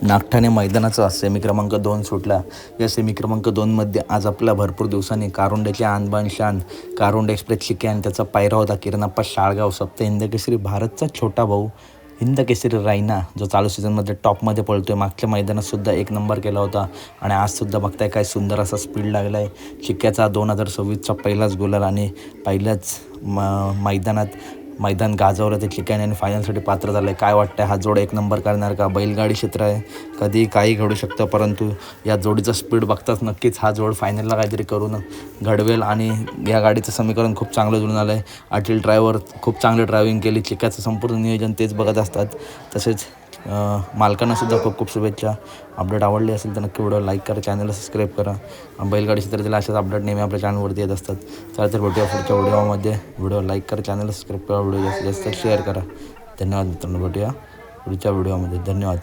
Nagthane मैदानाचा semi क्रमांक 2 सुटला. या सेमी क्रमांक 2मध्ये आज आपल्या भरपूर दिवसांनी कारुंड्याची आणबान शान कारुंड एक्सप्रेस चिके आणि त्याचा पायरा होता किरणप्पा शाळगाव. सप्त हिंद केसरी भारतचा छोटा भाऊ हिंद केसरी रायना, जो चालू सीझनमध्ये टॉपमध्ये पळतोय. मागच्या मैदानातसुद्धा एक नंबर केला होता आणि आजसुद्धा बघताय काय सुंदर असा स्पीड लागला आहे. चिक्क्याचा 2026चा पहिलाच गोलर आणि पहिल्याच मैदान गाजवलं ते चिक्क्याने आणि फायनलसाठी पात्र झालं आहे. काय वाटतं, हा जोड एक नंबर करणार का? बैलगाडी क्षेत्र आहे, कधी काही घडू शकतं, परंतु या जोडीचा स्पीड बघताच नक्कीच हा जोड फायनलला काहीतरी करून घडवेल. आणि या गाडीचं समीकरण खूप चांगलं जुळून आलं आहे. अटील ड्रायव्हर खूप चांगली ड्रायव्हिंग केली. चिक्क्याचं संपूर्ण नियोजन तेच बघत असतात. तसेच मालकांनासुद्धा खूप खूप शुभेच्छा. अपडेट आवडली असेल तर नक्की व्हिडिओ लाईक करा, चॅनलला सबस्क्राईब करा. बैलगाडी क्षेत्रातील अशाच अपडेट नेहमी आपल्या चॅनलवरती येत असतात. चला तर भेटूया पुढच्या व्हिडिओमध्ये. व्हिडिओ लाईक करा, चॅनलला सबस्क्राईब करा, व्हिडिओ जास्तीत जास्त शेअर करा. धन्यवाद मित्रांनो. भेटूया पुढच्या व्हिडिओमध्ये. धन्यवाद.